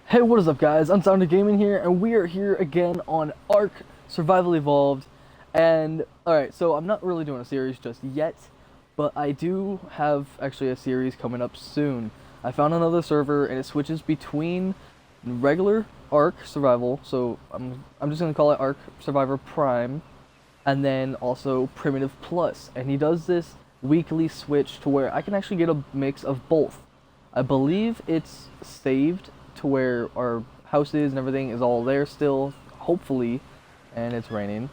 Hey, what is up, guys? Unsounded Gaming here, and we are here again on Ark Survival Evolved. And alright, so I'm not really doing a series just yet, but I do have actually a series coming up soon. I found another server, and it switches between regular Ark Survival, so I'm just gonna call it Ark Survivor Prime, and then also Primitive Plus. And he does this weekly switch to where I can actually get a mix of both. I believe it's saved to where our houses and everything is all there still, hopefully, and it's raining.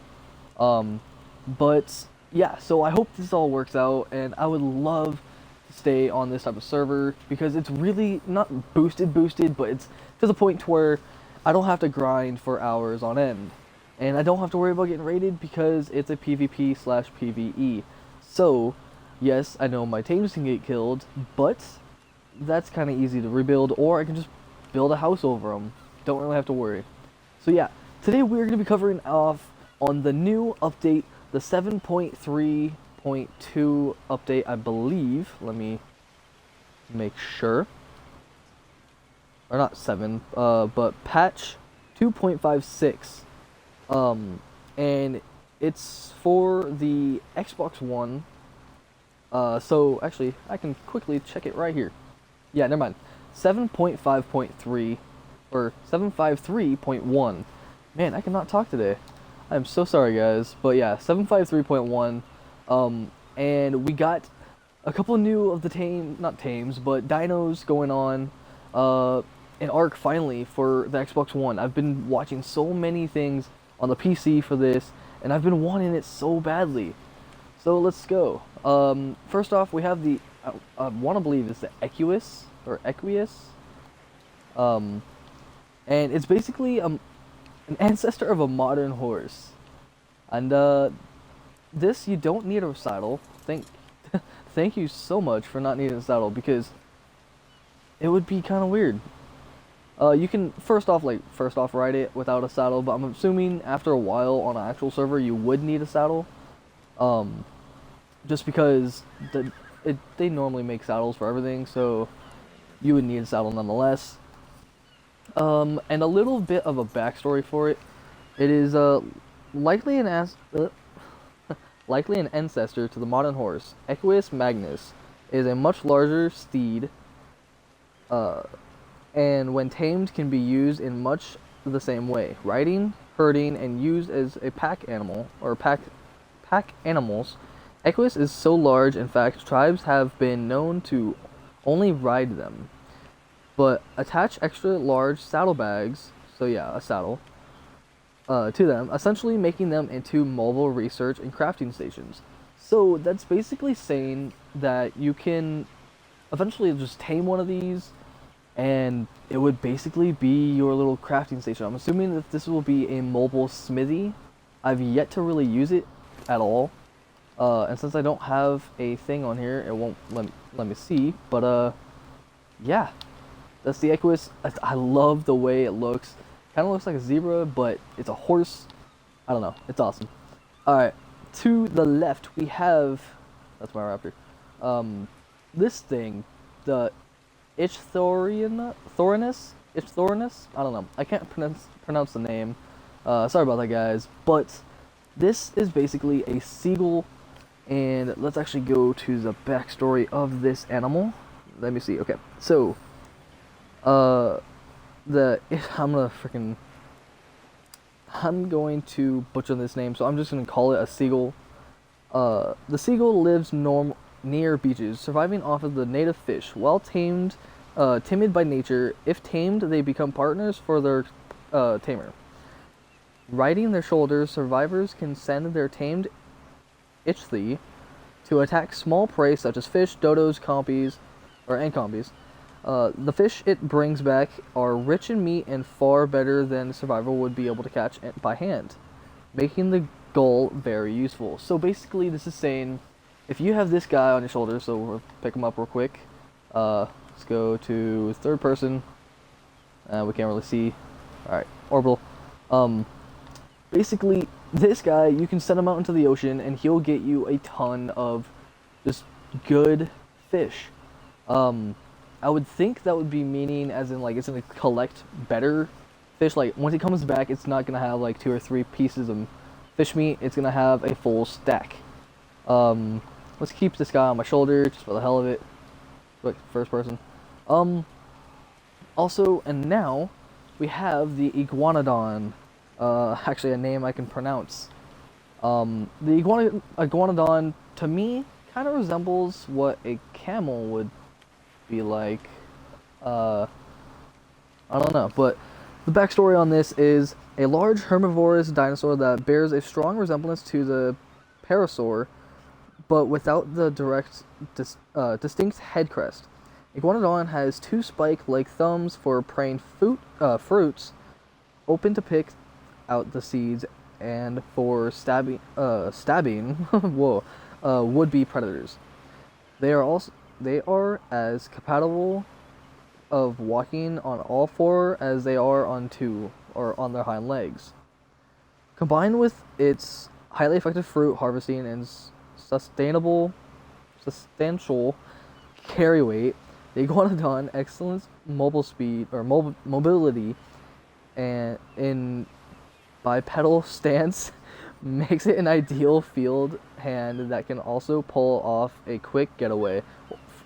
But yeah, so I hope this all works out, and I would love to stay on this type of server because it's really not boosted, but it's to the point to where I don't have to grind for hours on end, and I don't have to worry about getting raided because it's a PvP slash PvE. So yes, I know my tames can get killed, but that's kind of easy to rebuild, or I can just build a house over them. Don't really have to worry. So yeah, today we're going to be covering off on the new update, the 7.3.2 update, I believe. Let me make sure. Or not 7, but patch 2.56. And it's for the Xbox One. So actually, I can quickly check it right here. Yeah, never mind. 7.5.3 or 753.1. Man, I cannot talk today. I'm so sorry, guys. But yeah, 753.1. And we got a couple new of the not tames, but dinos going on in Ark finally for the Xbox One. I've been watching so many things on the PC for this, and I've been wanting it so badly. So let's go. First off, we have the I want to believe it's the Equus or Equius, and it's basically an ancestor of a modern horse. And this, you don't need a saddle. Thank you so much for not needing a saddle, because it would be kind of weird. You can first off ride it without a saddle, but I'm assuming after a while on an actual server you would need a saddle. Just because they normally make saddles for everything, so you would need a saddle nonetheless. And a little bit of a backstory for it. It is likely an ancestor to the modern horse. Equus magnus is a much larger steed, and when tamed can be used in much the same way: riding, herding, and used as a pack animal or pack animals. Equus is so large, in fact, tribes have been known to only ride them, but attach extra large saddlebags, so yeah, a saddle, to them, essentially making them into mobile research and crafting stations. So that's basically saying that you can eventually just tame one of these, and it would basically be your little crafting station. I'm assuming that this will be a mobile smithy. I've yet to really use it at all. And since I don't have a thing on here, it won't let me see. But yeah, that's the Equus. I love the way it looks. Kind of looks like a zebra, but it's a horse. I don't know. It's awesome. All right, to the left we have, that's my raptor. This thing, the Ichthyornis. I don't know. I can't pronounce the name. Sorry about that, guys. But this is basically a seagull. And let's actually go to the backstory of this animal. Let me see. Okay, so I'm going to butcher this name, so I'm just gonna call it a seagull. The seagull lives near beaches, surviving off of the native fish. While tamed, timid by nature, if tamed, they become partners for their tamer. Riding their shoulders, survivors can send their tamed ichthyi to attack small prey such as fish, dodos, compies. The fish it brings back are rich in meat and far better than the survivor would be able to catch by hand, making the gull very useful. So basically this is saying, if you have this guy on your shoulder, so we'll pick him up real quick. Let's go to third person. We can't really see. Alright, orbital. Basically, this guy, you can send him out into the ocean, and he'll get you a ton of just good fish. I would think that would be meaning as in like it's gonna collect better fish. Like once it comes back, it's not gonna have like 2 or 3 pieces of fish meat. It's gonna have a full stack. Let's keep this guy on my shoulder just for the hell of it. Quick, first person. Also, and now we have the iguanodon. Actually, a name I can pronounce. The iguanodon to me kind of resembles what a camel would be like. I don't know, but the backstory on this is a large herbivorous dinosaur that bears a strong resemblance to the parasaur, but without the distinct head crest. Iguanodon has 2 spike-like thumbs for preying fruits, open to pick out the seeds, and for stabbing whoa, would-be predators. They are as capable of walking on all 4 as they are on 2 or on their hind legs. Combined with its highly effective fruit harvesting and substantial carry weight, the iguanodon excellent mobile speed or mobility and in bipedal stance makes it an ideal field hand that can also pull off a quick getaway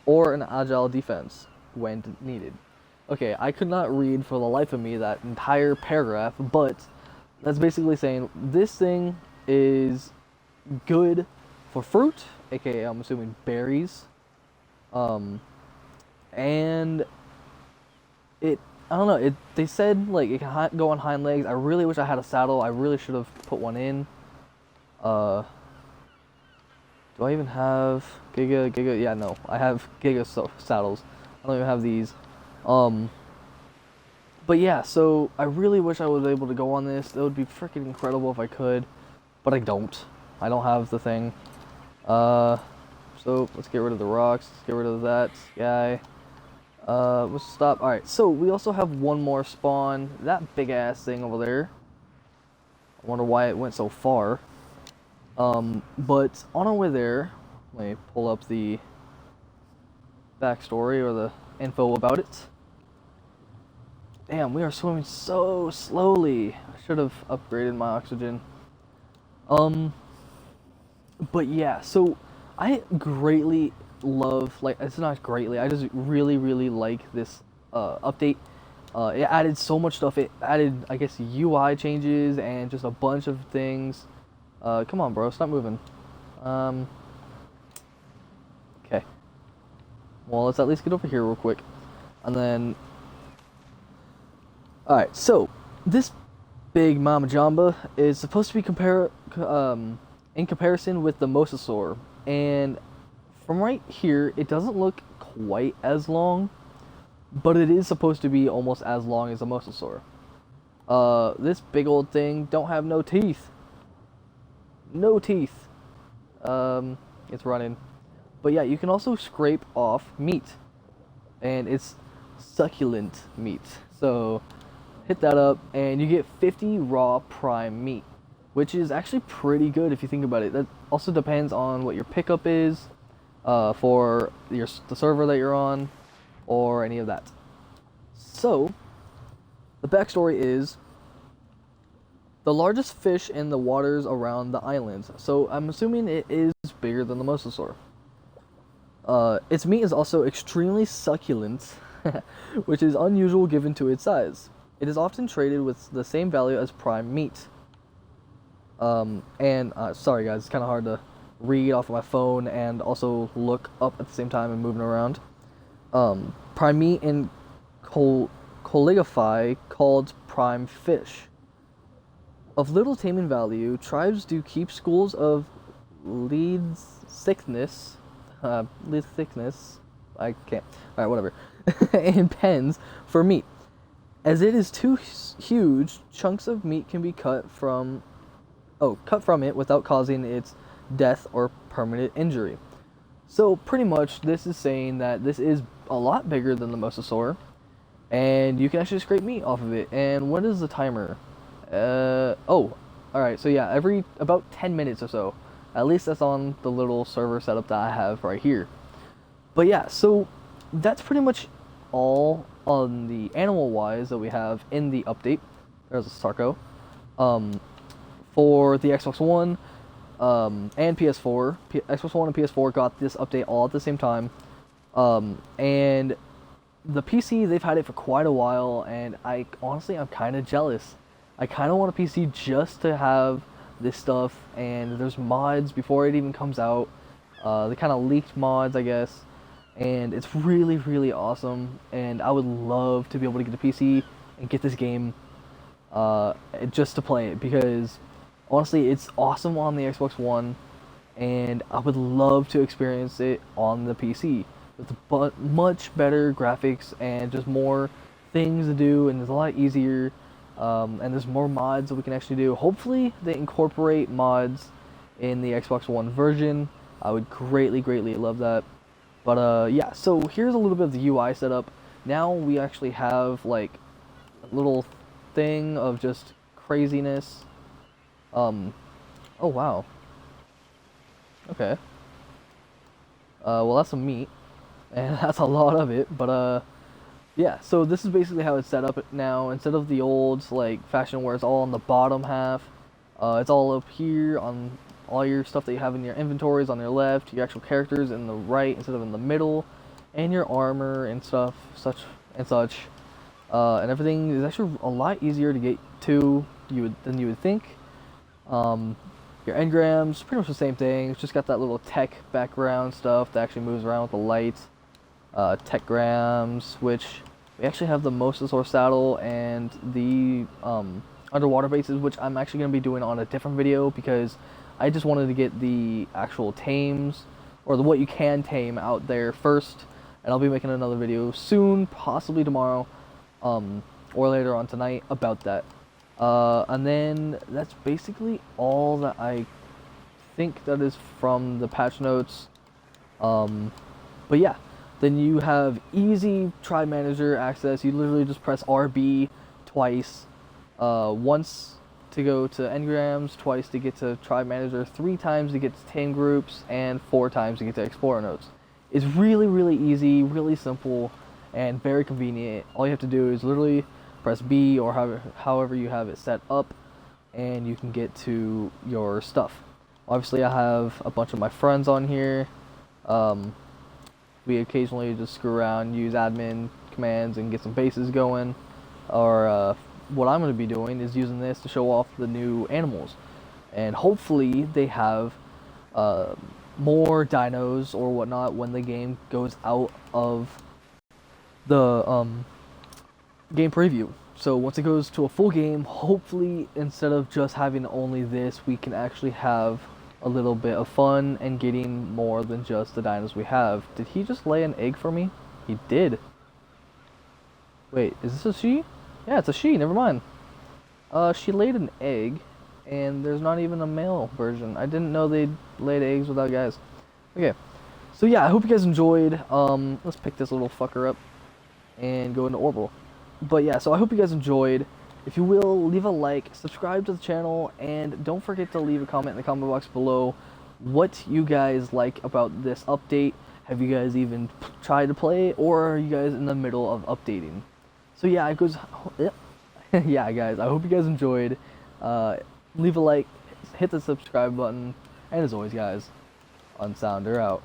or an agile defense when needed. Okay, I could not read for the life of me that entire paragraph, but that's basically saying this thing is good for fruit, aka I'm assuming berries, and I don't know, they said like it can go on hind legs. I really wish I had a saddle. I really should have put one in. Do I even have Giga? Yeah, no, I have Giga saddles. I don't even have these. But yeah, so I really wish I was able to go on this. That would be freaking incredible if I could, but I don't. I don't have the thing. So let's get rid of the rocks. Let's get rid of that guy. Let's stop. Alright, so we also have one more spawn. That big ass thing over there. I wonder why it went so far. But on our way there, let me pull up the backstory or the info about it. Damn, we are swimming so slowly. I should have upgraded my oxygen. But yeah, so I greatly love, like, it's not greatly, I just really, really like this update. It added so much stuff. It added, I guess, UI changes and just a bunch of things. Come on, bro, stop moving. Okay. Well, let's at least get over here real quick. And then... Alright, so, this big Mama Jamba is supposed to be in comparison with the Mosasaur. And from right here, it doesn't look quite as long, but it is supposed to be almost as long as a Mosasaur. This big old thing don't have no teeth. No teeth. It's running. But yeah, you can also scrape off meat. And it's succulent meat. So, hit that up, and you get 50 raw prime meat, which is actually pretty good if you think about it. That also depends on what your pickup is, for the server that you're on, or any of that. So, the backstory is the largest fish in the waters around the islands. So I'm assuming it is bigger than the Mosasaur. Its meat is also extremely succulent, which is unusual given to its size. It is often traded with the same value as prime meat. Sorry guys, it's kind of hard to read off of my phone and also look up at the same time and moving around. Prime meat in Coligify called prime fish. Of little taming value, tribes do keep schools of lead thickness, I can't, alright, whatever, in pens for meat. As it is too huge, chunks of meat can be cut from it without causing its death or permanent injury. So pretty much this is saying that this is a lot bigger than the Mosasaur, and you can actually scrape meat off of it. And what is the timer? Alright, so yeah, every about 10 minutes or so. At least that's on the little server setup that I have right here. But yeah, so that's pretty much all on the animal wise that we have in the update. There's a Starco. For the Xbox One and PS4, Xbox One and PS4 got this update all at the same time. And the PC, they've had it for quite a while, and I'm kind of jealous. I kind of want a PC just to have this stuff, and there's mods before it even comes out. They kind of leaked mods, I guess, and it's really, really awesome, and I would love to be able to get a PC and get this game just to play it, because honestly, it's awesome on the Xbox One, and I would love to experience it on the PC with much better graphics and just more things to do, and it's a lot easier. And there's more mods that we can actually do. Hopefully they incorporate mods in the Xbox One version. I would greatly, greatly love that. But yeah, so here's a little bit of the UI setup. Now we actually have like a little thing of just craziness. Oh wow. Okay. Well, that's some meat, and that's a lot of it, but yeah, so this is basically how it's set up now. Instead of the old like fashion where it's all on the bottom half, it's all up here on all your stuff that you have in your inventories on your left, your actual characters in the right instead of in the middle, and your armor and stuff, such. And everything is actually a lot easier to get to than you would think. Your engrams, pretty much the same thing. It's just got that little tech background stuff that actually moves around with the lights. Tech grams, which we actually have the Mosasaur saddle and the underwater bases, which I'm actually going to be doing on a different video, because I just wanted to get the actual tames, or what you can tame out there first, and I'll be making another video soon, possibly tomorrow, or later on tonight, about that. And then that's basically all that I think that is from the patch notes. But yeah. Then you have easy tribe manager access. You literally just press RB twice, once to go to engrams, twice to get to tribe manager, 3 times to get to tame groups, and 4 times to get to explorer notes. It's really, really easy, really simple, and very convenient. All you have to do is literally press B or however you have it set up, and you can get to your stuff. Obviously, I have a bunch of my friends on here. We occasionally just screw around, use admin commands, and get some bases going. Or what I'm going to be doing is using this to show off the new animals. And hopefully they have more dinos or whatnot when the game goes out of the game preview. So once it goes to a full game, hopefully instead of just having only this, we can actually have a little bit of fun and getting more than just the dinos we have. Did he just lay an egg for me? He did. Wait, is this a she? Yeah, it's a she, never mind. She laid an egg, and there's not even a male version. I didn't know they laid eggs without guys. Okay, so yeah, I hope you guys enjoyed. Let's pick this little fucker up and go into orbital. But yeah, so I hope you guys enjoyed. If you will, leave a like, subscribe to the channel, and don't forget to leave a comment in the comment box below what you guys like about this update. Have you guys even tried to play, or are you guys in the middle of updating? So yeah, it goes. Yeah, guys, I hope you guys enjoyed. Leave a like, hit the subscribe button, and as always, guys, Unsounder out.